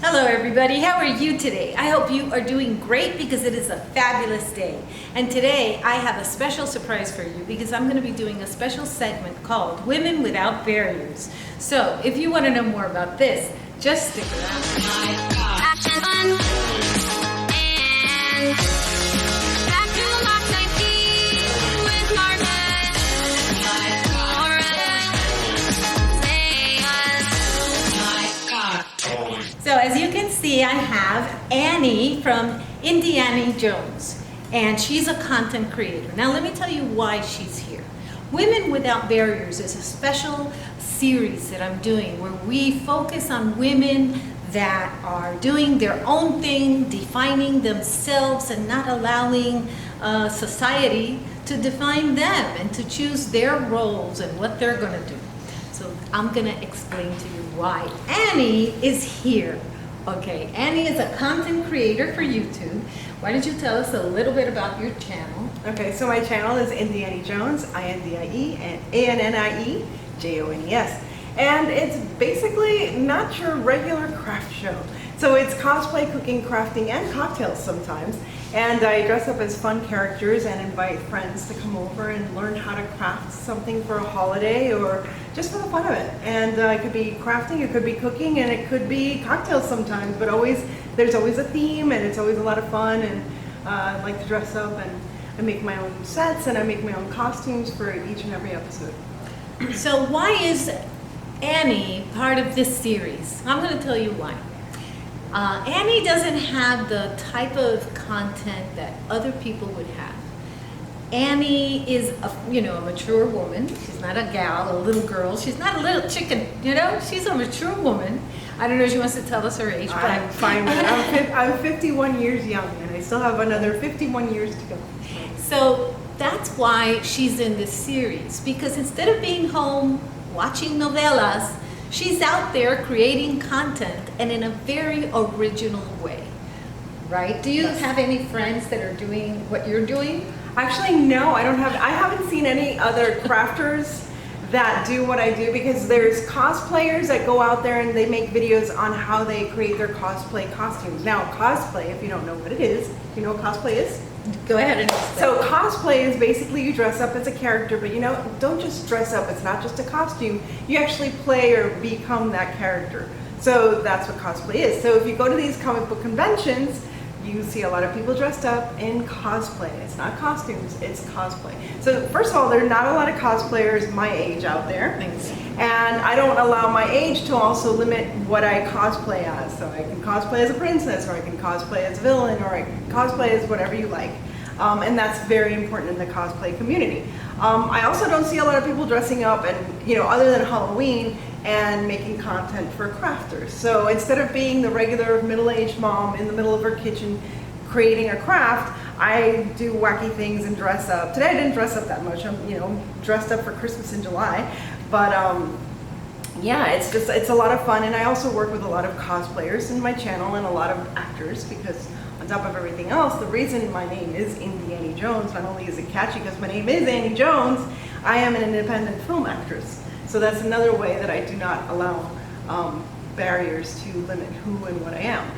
Hello everybody, how are you today? I hope you are doing great because it is a fabulous day. And today I have a special surprise for you because I'm going to be doing a special segment called Women Without Barriers. So if you want to know more about this, just stick around. Action fun and back to the lock with Marta. So as you can see, I have Annie from only.Annie Jones, and she's a content creator. Now let me tell you why she's here. Women Without Barriers is a special series that I'm doing where we focus on women that are doing their own thing, defining themselves and not allowing society to define them and to choose their roles and what they're going to do. So I'm going to explain to you why Annie is here. Okay, Annie is a content creator for YouTube. Why don't you tell us a little bit about your channel? Okay, so my channel is only.Annie Jones, I-N-D-I-E, and A-N-N-I-E, J-O-N-E-S. And it's basically not your regular craft show. So it's cosplay, cooking, crafting, and cocktails sometimes. And I dress up as fun characters and invite friends to come over and learn how to craft something for a holiday or just for the fun of it. And it could be crafting, it could be cooking, and it could be cocktails sometimes, but there's always a theme and it's always a lot of fun. And I like to dress up and I make my own sets and I make my own costumes for each and every episode. So why is Annie part of this series? I'm going to tell you why. Annie doesn't have the type of content that other people would have. Annie is a mature woman. She's not a gal, a little girl. She's not a little chicken, She's a mature woman. I don't know if she wants to tell us her age, but I'm fine with it. I'm 51 years young and I still have another 51 years to go. So that's why she's in this series, because instead of being home watching novelas, she's out there creating content and in a very original way, right? Do you have any friends that are doing what you're doing? Actually, no, I haven't seen any other crafters that do what I do, because there's cosplayers that go out there and they make videos on how they create their cosplay costumes. Now, cosplay, if you don't know what it is, you know what cosplay is? Go ahead and explain. So cosplay is basically you dress up as a character, but don't just dress up. It's not just a costume. You actually play or become that character. So that's what cosplay is. So if you go to these comic book conventions, you see a lot of people dressed up in cosplay. It's not costumes, it's cosplay. So first of all, there are not a lot of cosplayers my age out there. Thanks. And I don't allow my age to also limit what I cosplay as. So I can cosplay as a princess, or I can cosplay as a villain, or I can cosplay as whatever you like. And that's very important in the cosplay community. I also don't see a lot of people dressing up and, other than Halloween, and making content for crafters. So instead of being the regular middle-aged mom in the middle of her kitchen creating a craft, I do wacky things and dress up. Today I didn't dress up that much. I'm, dressed up for Christmas in July. But yeah, it's a lot of fun. And I also work with a lot of cosplayers in my channel and a lot of actors, because on top of everything else, the reason my name is only.Annie Jones, not only is it catchy because my name is Annie Jones, I am an independent film actress. So that's another way that I do not allow barriers to limit who and what I am.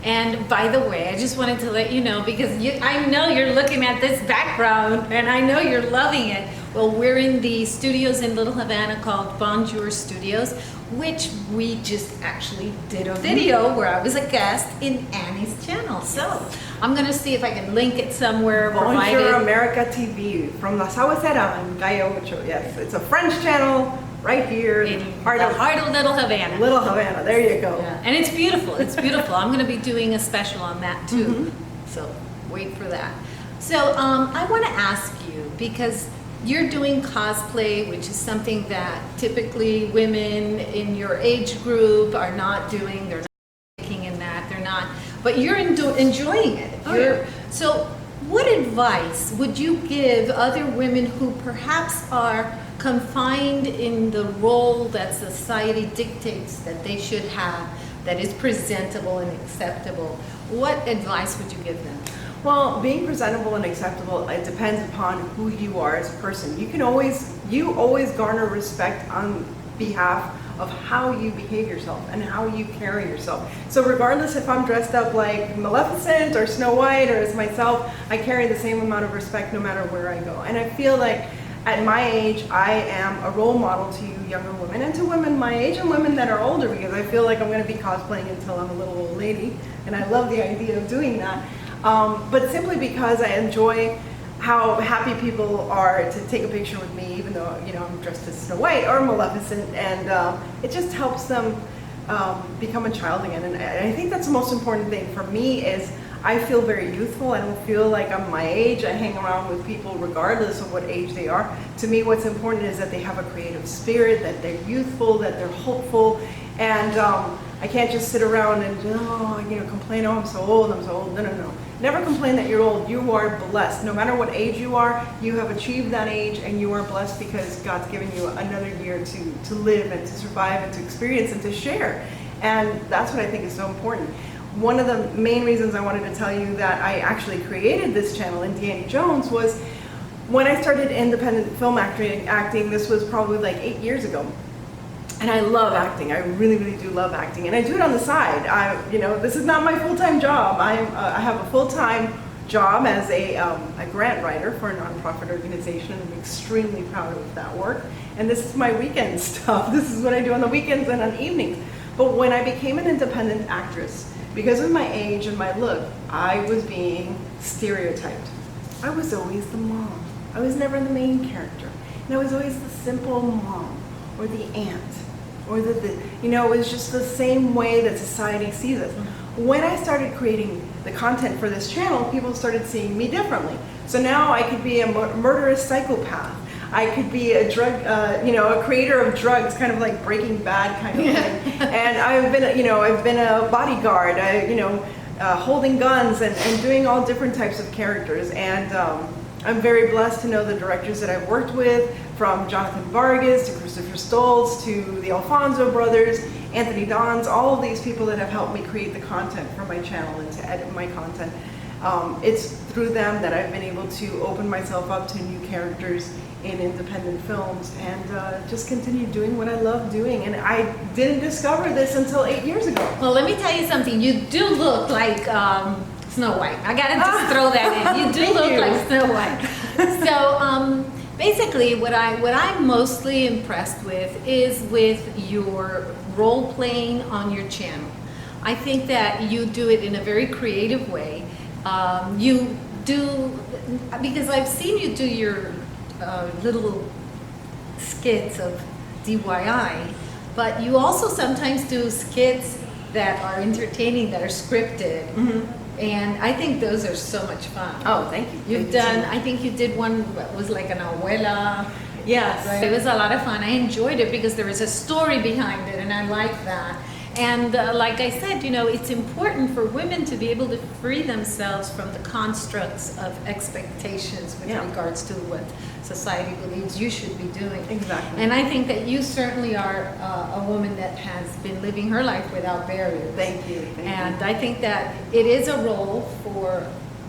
And by the way, I just wanted to let you know, because I know you're looking at this background and I know you're loving it. Well, we're in the studios in Little Havana called Bonjour Studios, which we just actually did a video where I was a guest in Annie's channel. So I'm going to see if I can link it somewhere. Bonjour America TV from La Sahuacera in Calle Ocho. Yes, it's a French channel right here in the heart of Little Havana. Little Havana, there you go. Yeah. And it's beautiful. It's beautiful. I'm going to be doing a special on that too. So wait for that. So I want to ask you, because you're doing cosplay, which is something that typically women in your age group are not doing. They're not taking in that. They're not. But you're enjoying it. So what advice would you give other women who perhaps are confined in the role that society dictates that they should have, that is presentable and acceptable? What advice would you give them? Well, being presentable and acceptable, it depends upon who you are as a person. You always garner respect on behalf of how you behave yourself and how you carry yourself. So regardless if I'm dressed up like Maleficent or Snow White or as myself, I carry the same amount of respect no matter where I go. And I feel like at my age, I am a role model to you younger women and to women my age and women that are older, because I feel like I'm going to be cosplaying until I'm a little old lady, and I love the idea of doing that. But simply because I enjoy how happy people are to take a picture with me, even though, you know, I'm dressed as Snow White or Maleficent, and it just helps them become a child again. And I think that's the most important thing for me is I feel very youthful. I don't feel like I'm my age. I hang around with people regardless of what age they are. To me, what's important is that they have a creative spirit, that they're youthful, that they're hopeful, and I can't just sit around and complain, oh, I'm so old. No. Never complain that you're old. You are blessed. No matter what age you are, you have achieved that age, and you are blessed because God's given you another year to live and to survive and to experience and to share. And that's what I think is so important. One of the main reasons I wanted to tell you that I actually created this channel, only.Annie Jones, was when I started independent film acting. This was probably like 8 years ago. And I love acting. I really, really do love acting, and I do it on the side. This is not my full-time job. I have a full-time job as a grant writer for a nonprofit organization. I'm extremely proud of that work. And this is my weekend stuff. This is what I do on the weekends and on evenings. But when I became an independent actress, because of my age and my look, I was being stereotyped. I was always the mom. I was never the main character. And I was always the simple mom or the aunt. Or it was just the same way that society sees us. When I started creating the content for this channel, people started seeing me differently. So now I could be a murderous psychopath. I could be a drug, a creator of drugs, kind of like Breaking Bad kind of thing. And I've been a bodyguard, holding guns and doing all different types of characters. And I'm very blessed to know the directors that I've worked with, from Jonathan Vargas to Christopher Stoltz to the Alfonso brothers, Anthony Dons, all of these people that have helped me create the content for my channel and to edit my content. It's through them that I've been able to open myself up to new characters in independent films and just continue doing what I love doing. And I didn't discover this until 8 years ago. Well, let me tell you something. You do look like Snow White. I gotta just throw that in. You do look like Snow White. So basically, what I'm mostly impressed with is with your role playing on your channel. I think that you do it in a very creative way. You do, because I've seen you do your little skits of DIY, but you also sometimes do skits that are entertaining, that are scripted. Mm-hmm. And I think those are so much fun. Oh, thank you. I think you did one that was like an abuela. Yes. Right? It was a lot of fun. I enjoyed it because there was a story behind it, and I like that. And like I said, it's important for women to be able to free themselves from the constructs of expectations with regards to what society believes you should be doing. Exactly. And I think that you certainly are a woman that has been living her life without barriers. Thank you. And I think that it is a role for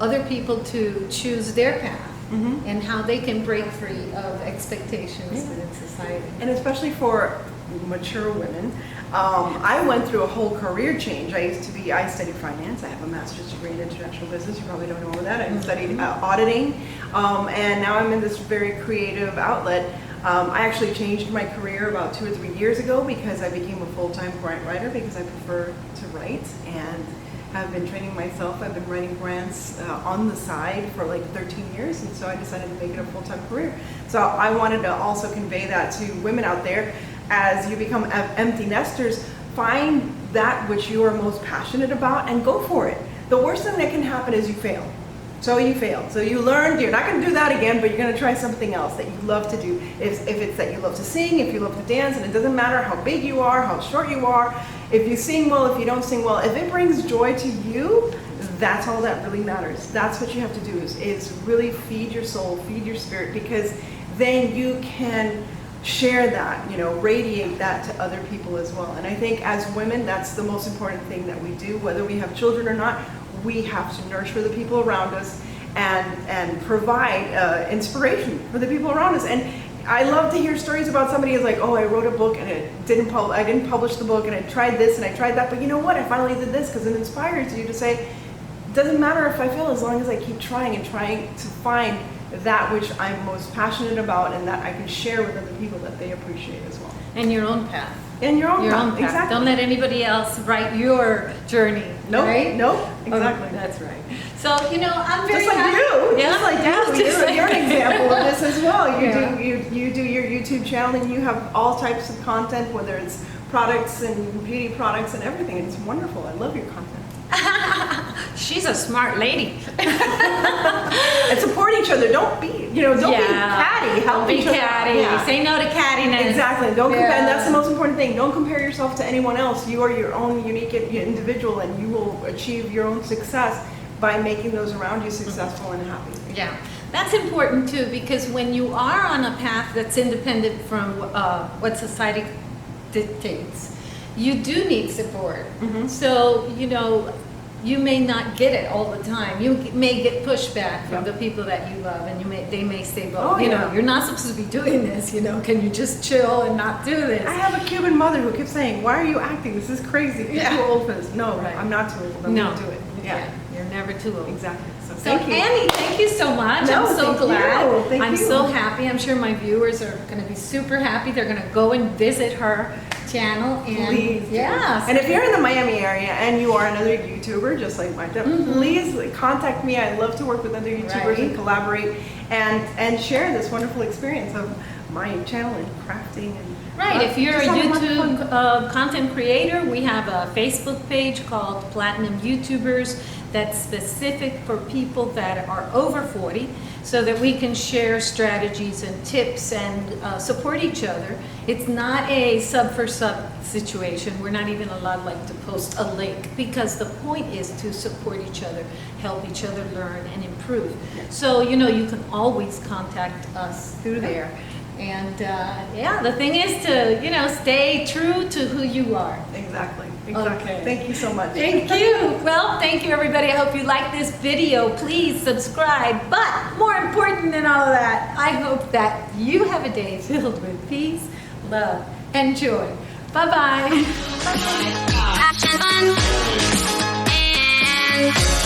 other people to choose their path. Mm-hmm. And how they can break free of expectations within society. And especially for mature women, I went through a whole career change. I studied finance. I have a master's degree in international business. You probably don't know that. I studied auditing, and now I'm in this very creative outlet. I actually changed my career about 2 or 3 years ago because I became a full-time grant writer because I prefer to write, and I've been training myself. I've been writing grants on the side for like 13 years, and so I decided to make it a full-time career. So I wanted to also convey that to women out there. As you become empty nesters, find that which you are most passionate about and go for it. The worst thing that can happen is you fail. So you failed. So you learned, you're not going to do that again, but you're going to try something else that you love to do. If it's that you love to sing, if you love to dance, and it doesn't matter how big you are, how short you are, if you sing well, if you don't sing well, if it brings joy to you, that's all that really matters. That's what you have to do is really feed your soul, feed your spirit, because then you can share that, radiate that to other people as well. And I think as women, that's the most important thing that we do, whether we have children or not. We have to nurture the people around us and provide inspiration for the people around us. And I love to hear stories about somebody who's like, oh, I wrote a book and I didn't publish the book, and I tried this and I tried that, but you know what? I finally did this, because it inspires you to say, it doesn't matter if I fail, as long as I keep trying and trying to find that which I'm most passionate about and that I can share with other people that they appreciate as well. And your own path. In your own path, path. exactly. Don't let anybody else write your journey. Nope, right? nope, exactly. Oh, that's right. So, I'm very Just like happy. you, Yeah, just like yeah, you, just like you're an example of this as well. Yeah. You do your YouTube channel, and you have all types of content, whether it's products and beauty products and everything. It's wonderful. I love your content. She's a smart lady. And support each other. Don't be catty. Help Don't be each other. catty. Yeah. Say no to cattiness. Exactly. Don't compare. Yeah. And that's the most important thing. Don't compare yourself to anyone else. You are your own unique individual, and you will achieve your own success by making those around you successful and happy. Yeah, that's important too, because when you are on a path that's independent from what society dictates, you do need support. Mhm. So, you may not get it all the time. You may get pushback from Yep. the people that you love, and they may say, Oh, well, yeah. you're not supposed to be doing this, can you just chill and not do this? I have a Cuban mother who kept saying, "Why are you acting? This is crazy. You're Yeah. too old for this." No, Right. I'm not too old. I'm No. going to do it. Yeah, You're never too old. exactly. So So thank you. Annie, thank you so much. No, I'm so thank glad. you. Thank I'm you. so happy. I'm sure my viewers are going to be super happy. They're going to go and visit her channel. And Please do. yeah. And if you're in the Miami area and you are another YouTuber, just like Marta, please contact me. I love to work with other YouTubers Right. and collaborate and share this wonderful experience of my channel and crafting and Right, if you're a just having a lot of YouTube fun. content creator, we have a Facebook page called Platinum YouTubers that's specific for people that are over 40, so that we can share strategies and tips and support each other. It's not a sub for sub situation. We're not even allowed to post a link, because the point is to support each other, help each other learn and improve. So, you can always contact us through there. And the thing is to, stay true to who you are. Exactly. Okay. Thank you so much. Thank you. Well, thank you, everybody. I hope you like this video. Please subscribe. But more important than all of that, I hope that you have a day filled with peace, love, and joy. Bye-bye. Action fun and